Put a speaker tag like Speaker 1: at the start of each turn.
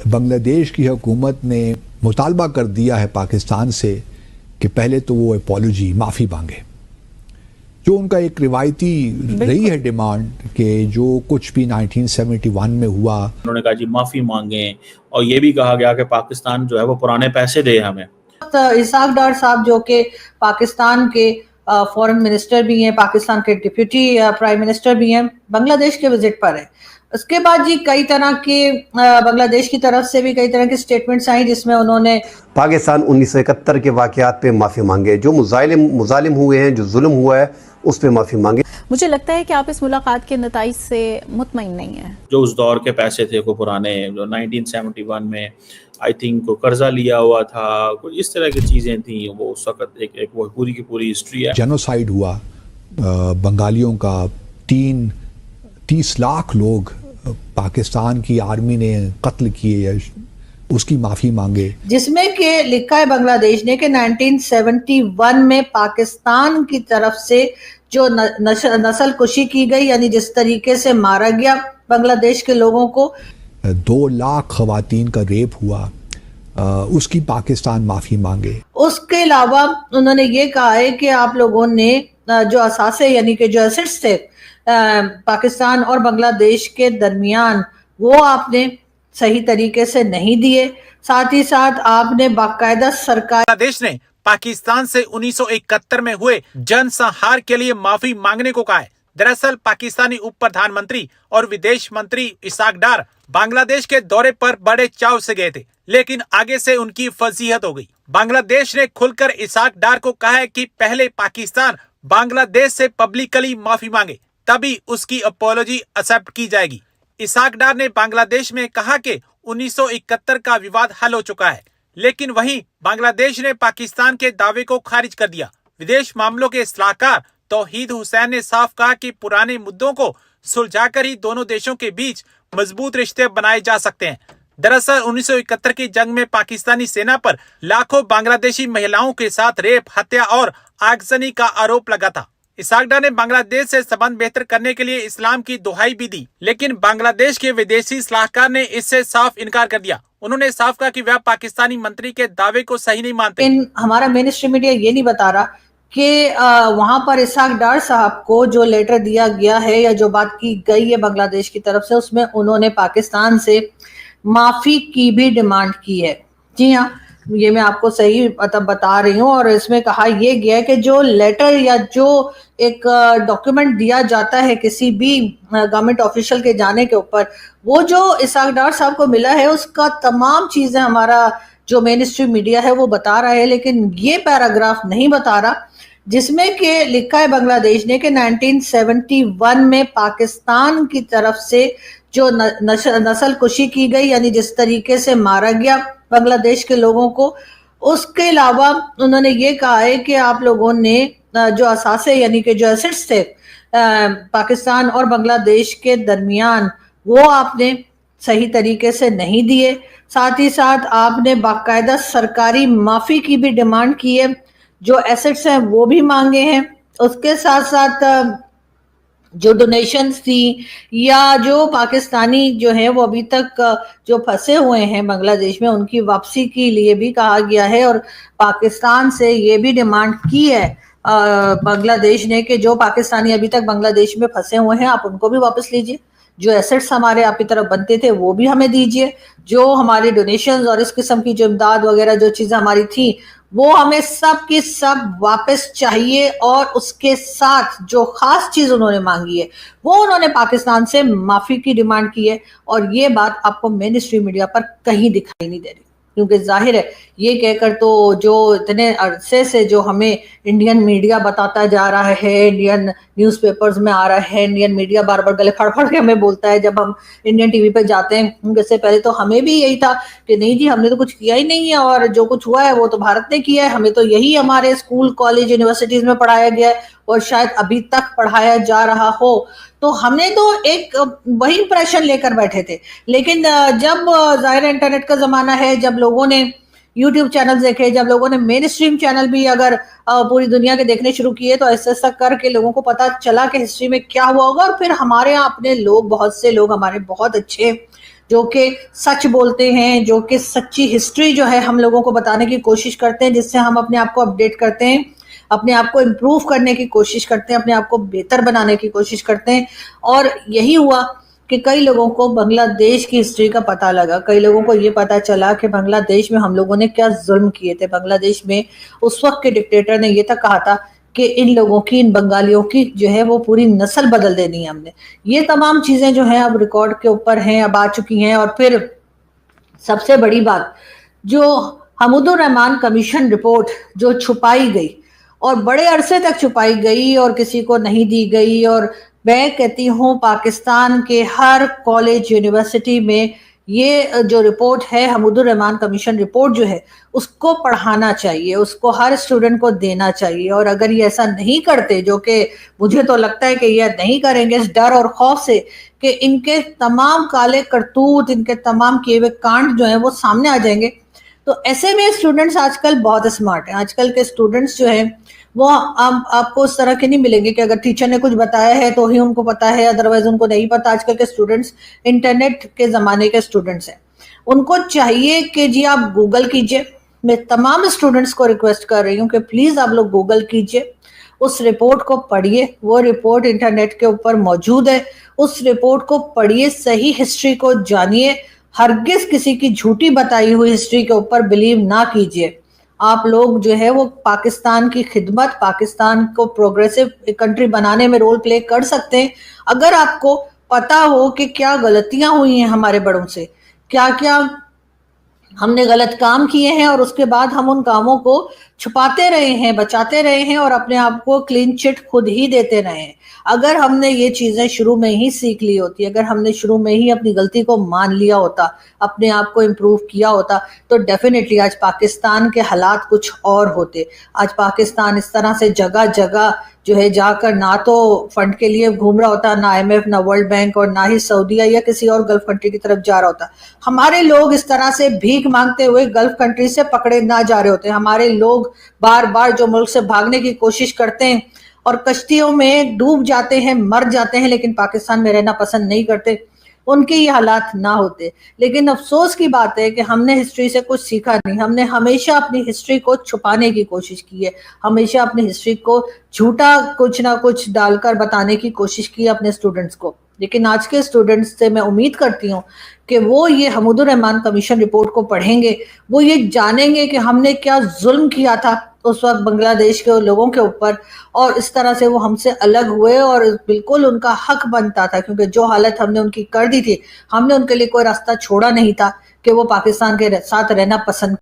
Speaker 1: بنگلہ دیش کی حکومت نے مطالبہ کر دیا ہے پاکستان سے کہ پہلے تو وہ اپالوجی معافی مانگے، جو ان کا ایک روایتی رہی ہے ڈیمانڈ کہ جو کچھ بھی 1971 میں ہوا،
Speaker 2: انہوں نے کہا جی معافی مانگیں، اور یہ بھی کہا گیا کہ پاکستان جو ہے وہ پرانے پیسے دے ہمیں۔
Speaker 3: اسحاق ڈار صاحب جو کہ پاکستان کے فورن منسٹر بھی ہیں، پاکستان کے ڈپٹی پرائم منسٹر بھی ہیں، بنگلہ دیش کے وزٹ پر ہیں۔ اس کے بعد جی کئی طرح کے بنگلہ دیش کی طرف سے بھی کئی طرح کی سٹیٹمنٹس آئیں جس میں انہوں نے
Speaker 4: پاکستان 1971 کے واقعات پہ معافی مانگے، جو مظالم ہوئے ہیں، جو ظلم ہوا ہے اس پہ معافی مانگے۔
Speaker 5: مجھے لگتا ہے کہ آپ اس ملاقات کے نتائج سے مطمئن نہیں ہیں۔
Speaker 2: جو اس دور کے پیسے تھے کو پرانے، جو 1971 میں آئی تھنک کو قرضہ لیا ہوا تھا، کچھ اس طرح کی چیزیں تھیں، وہ اس وقت ایک وہ پوری کی پوری ہسٹری ہے۔
Speaker 1: جینوسائیڈ ہوا بنگالیوں کا، 30 لاکھ لوگ پاکستان کی آرمی نے قتل کیے، اس کی معافی مانگے،
Speaker 3: جس میں کہ لکھا ہے بنگلہ دیش نے کہ 1971 میں پاکستان کی طرف سے جو نسل کشی کی گئی، یعنی جس طریقے سے مارا گیا بنگلہ دیش کے لوگوں کو،
Speaker 1: 2 لاکھ خواتین کا ریپ ہوا، اس کی پاکستان معافی مانگے۔
Speaker 3: اس کے علاوہ انہوں نے یہ کہا ہے کہ آپ لوگوں نے جو اثاثے یعنی کہ جو ایسٹس تھے پاکستان اور بنگلہ دیش کے درمیان، وہ آپ نے صحیح طریقے سے نہیں دیے۔ ساتھ ہی ساتھ آپ نے باقاعدہ سرکار
Speaker 6: بنگلہ دیش نے پاکستان سے 1971 میں ہوئے جن سنہار کے لیے معافی مانگنے کو کہا ہے۔ دراصل پاکستانی اپ پردھان منتری اور ودیش منتری اسحاق ڈار بنگلہ دیش کے دورے پر بڑے چاؤ سے گئے تھے، لیکن آگے سے ان کی فضیحت ہو گئی۔ بنگلہ دیش نے کھل کر اسحاق ڈار کو کہا ہے کہ پہلے پاکستان بنگلہ دیش سے پبلکلی معافی مانگے، تبھی اس کی اپولوجی ایکسپٹ کی جائے گی۔ اسحاق ڈار نے بنگلہ دیش میں کہا کہ 1971 کا وواد حل ہو چکا ہے، لیکن وہیں بنگلہ دیش نے پاکستان کے دعوے کو خارج کر دیا۔ ودیش معاملوں کے اصلاحکار توحید حسین نے صاف کہا کہ پرانے مدعوں کو سلجھا کر ہی دونوں دیشوں کے بیچ مضبوط رشتے بنائے جا سکتے ہیں۔ دراصل 1971 کی جنگ میں پاکستانی سینا پر لاکھوں بنگلہ دیشی مہیلاؤں کے ساتھ ریپ، ہتیا اور آگزنی کا آروپ لگا تھا۔ اسحاق ڈار نے بنگلہ دیش سے سبند بہتر کرنے کے لیے اسلام کی دہائی بھی دی، لیکن بنگلہ دیش کے ودیشی اصلاحکار نے اس سے صاف انکار کر دیا۔ انہوں نے صاف کہا کہ وہ پاکستانی منتری کے دعوے کو صحیح نہیں مانتے۔
Speaker 3: ہمارا مین اسٹریم میڈیا یہ نہیں بتا رہا کہ وہاں پر اسحاق ڈار صاحب کو جو لیٹر دیا گیا ہے یا جو بات کی گئی ہے بنگلہ دیش کی طرف سے، اس میں انہوں نے پاکستان سے معافی کی بھی ڈیمانڈ کی ہے۔ جی ہاں، یہ میں آپ کو صحیح بتا رہی ہوں، اور اس میں کہا یہ گیا ہے کہ جو لیٹر یا جو ایک ڈاکیومنٹ دیا جاتا ہے کسی بھی گورنمنٹ آفیشل کے جانے کے اوپر، وہ جو اسحاق ڈار صاحب کو ملا ہے اس کا تمام چیزیں ہمارا جو مین اسٹریم میڈیا ہے وہ بتا رہا ہے، لیکن یہ پیراگراف نہیں بتا رہا جس میں کہ لکھا ہے بنگلہ دیش نے کہ 1971 میں پاکستان کی طرف سے جو نسل کشی کی گئی، یعنی جس طریقے سے مارا گیا بنگلہ دیش کے لوگوں کو، اس کے علاوہ انہوں نے یہ کہا ہے کہ آپ لوگوں نے جو اثاثے یعنی کہ جو ایسٹس تھے پاکستان اور بنگلہ دیش کے درمیان، وہ آپ نے صحیح طریقے سے نہیں دیے۔ ساتھ ہی ساتھ آپ نے باقاعدہ سرکاری معافی کی بھی ڈیمانڈ کی ہے، جو ایسٹس ہیں وہ بھی مانگے ہیں۔ اس کے ساتھ ساتھ جو ڈونیشنز تھی یا جو پاکستانی جو ہیں وہ ابھی تک جو پھنسے ہوئے ہیں بنگلہ دیش میں، ان کی واپسی کے لیے بھی کہا گیا ہے، اور پاکستان سے یہ بھی ڈیمانڈ کی ہے بنگلہ دیش نے کہ جو پاکستانی ابھی تک بنگلہ دیش میں پھنسے ہوئے ہیں آپ ان کو بھی واپس لیجئے، جو ایسٹس ہمارے آپ کی طرف بنتے تھے وہ بھی ہمیں دیجئے، جو ہماری ڈونیشنز اور اس قسم کی جو امداد وغیرہ جو چیزیں ہماری تھیں وہ ہمیں سب کی سب واپس چاہیے، اور اس کے ساتھ جو خاص چیز انہوں نے مانگی ہے وہ انہوں نے پاکستان سے معافی کی ڈیمانڈ کی ہے، اور یہ بات آپ کو مین اسٹریم میڈیا پر کہیں دکھائی نہیں دے رہی، کیونکہ ظاہر ہے یہ کہہ کر تو جو اتنے عرصے سے جو ہمیں انڈین میڈیا بتاتا جا رہا ہے، انڈین نیوز پیپرز میں آ رہا ہے، انڈین میڈیا بار بار گلے پھاڑ پھاڑ کے ہمیں بولتا ہے جب ہم انڈین ٹی وی پہ جاتے ہیں، اس سے پہلے تو ہمیں بھی یہی تھا کہ نہیں جی ہم نے تو کچھ کیا ہی نہیں ہے، اور جو کچھ ہوا ہے وہ تو بھارت نے کیا ہے، ہمیں تو یہی ہمارے اسکول کالج یونیورسٹیز میں پڑھایا گیا ہے اور شاید ابھی تک پڑھایا جا رہا ہو، تو ہم نے تو ایک وہی امپریشن لے کر بیٹھے تھے۔ لیکن جب ظاہر انٹرنیٹ کا زمانہ ہے، جب لوگوں نے یوٹیوب چینل دیکھے، جب لوگوں نے مین اسٹریم چینل بھی اگر پوری دنیا کے دیکھنے شروع کیے، تو ایسا ایسا کر کے لوگوں کو پتا چلا کہ ہسٹری میں کیا ہوا ہوگا، اور پھر ہمارے یہاں اپنے لوگ، بہت سے لوگ ہمارے بہت اچھے جو کہ سچ بولتے ہیں, جو کہ سچی ہسٹری جو ہے ہم لوگوں کو بتانے کی کوشش کرتے ہیں, جس سے ہم اپنے آپ کو اپڈیٹ کرتے ہیں, اپنے آپ کو امپروو کرنے کی کوشش کرتے ہیں, اپنے آپ کو بہتر بنانے کی کوشش کرتے ہیں. اور یہی ہوا کہ کئی لوگوں کو بنگلہ دیش کی ہسٹری کا پتہ لگا, کئی لوگوں کو یہ پتہ چلا کہ بنگلہ دیش میں ہم لوگوں نے کیا ظلم کیے تھے. بنگلہ دیش میں اس وقت کے ڈکٹیٹر نے یہ تک کہا تھا کہ ان لوگوں کی, ان بنگالیوں کی جو ہے وہ پوری نسل بدل دینی ہے ہم نے. یہ تمام چیزیں جو ہیں اب ریکارڈ کے اوپر ہیں, اب آ چکی ہیں. اور پھر سب سے بڑی بات, جو حمود الرحمان کمیشن رپورٹ جو چھپائی گئی اور بڑے عرصے تک چھپائی گئی اور کسی کو نہیں دی گئی, اور میں کہتی ہوں پاکستان کے ہر کالج یونیورسٹی میں یہ جو رپورٹ ہے حمود الرحمان کمیشن رپورٹ جو ہے اس کو پڑھانا چاہیے, اس کو ہر اسٹوڈنٹ کو دینا چاہیے. اور اگر یہ ایسا نہیں کرتے, جو کہ مجھے تو لگتا ہے کہ یہ نہیں کریں گے اس ڈر اور خوف سے کہ ان کے تمام کالے کرتوت, ان کے تمام کیے ہوئے کانڈ جو ہیں وہ سامنے آ جائیں گے, تو ایسے میں اسٹوڈنٹس آج کل بہت اسمارٹ ہیں. آج کل کے اسٹوڈنٹس جو ہیں وہ آپ کو اس طرح کے نہیں ملیں گے کہ اگر ٹیچر نے کچھ بتایا ہے تو ہی ان کو پتا ہے, ادروائز ان کو نہیں پتا. آج کل کے اسٹوڈنٹس انٹرنیٹ کے زمانے کے اسٹوڈنٹس ہیں, ان کو چاہیے کہ جی آپ گوگل کیجئے. میں تمام اسٹوڈنٹس کو ریکویسٹ کر رہی ہوں کہ پلیز آپ لوگ گوگل کیجئے, اس رپورٹ کو پڑھیے. وہ رپورٹ انٹرنیٹ کے اوپر موجود ہے, اس رپورٹ کو پڑھیے, صحیح ہسٹری کو جانیے. ہرگز کسی کی جھوٹی بتائی ہوئی ہسٹری کے اوپر بلیو نہ کیجئے. آپ لوگ جو ہے وہ پاکستان کی خدمت, پاکستان کو پروگریسو کنٹری بنانے میں رول پلے کر سکتے ہیں اگر آپ کو پتا ہو کہ کیا غلطیاں ہوئی ہیں ہمارے بڑوں سے, کیا کیا ہم نے غلط کام کیے ہیں, اور اس کے بعد ہم ان کاموں کو چھپاتے رہے ہیں, بچاتے رہے ہیں, اور اپنے آپ کو کلین چٹ خود ہی دیتے رہے ہیں. اگر ہم نے یہ چیزیں شروع میں ہی سیکھ لی ہوتی, اگر ہم نے شروع میں ہی اپنی غلطی کو مان لیا ہوتا, اپنے آپ کو امپروو کیا ہوتا, تو ڈیفینیٹلی آج پاکستان کے حالات کچھ اور ہوتے. آج پاکستان اس طرح سے جگہ جگہ جو ہے جا کر نہ تو فنڈ کے لیے گھوم رہا ہوتا, نہ IMF, نہ ورلڈ بینک, اور نہ ہی سعودیہ یا کسی اور گلف کنٹری کی طرف جا رہا ہوتا. ہمارے لوگ اس طرح سے بھیک مانگتے ہوئے گلف کنٹری سے پکڑے نہ جا رہے ہوتے. ہمارے لوگ بار بار جو ملک سے بھاگنے کی کوشش کرتے ہیں اور کشتیوں میں ڈوب جاتے ہیں, مر جاتے ہیں, لیکن پاکستان میں رہنا پسند نہیں کرتے, ان کے یہ حالات نہ ہوتے. لیکن افسوس کی بات ہے کہ ہم نے ہسٹری سے کچھ سیکھا نہیں. ہم نے ہمیشہ اپنی ہسٹری کو چھپانے کی کوشش کی ہے, ہمیشہ اپنی ہسٹری کو جھوٹا کچھ نہ کچھ ڈال کر بتانے کی کوشش کی اپنے اسٹوڈنٹس کو. لیکن آج کے اسٹوڈنٹس سے میں امید کرتی ہوں کہ وہ یہ حمود الرحمان کمیشن رپورٹ کو پڑھیں گے, وہ یہ جانیں گے کہ ہم نے کیا ظلم کیا تھا اس وقت بنگلہ دیش کے لوگوں کے اوپر, اور اس طرح سے وہ ہم سے الگ ہوئے, اور بالکل ان کا حق بنتا تھا, کیونکہ جو حالت ہم نے ان کی کر دی تھی, ہم نے ان کے لیے کوئی راستہ چھوڑا نہیں تھا کہ وہ پاکستان کے ساتھ رہنا پسند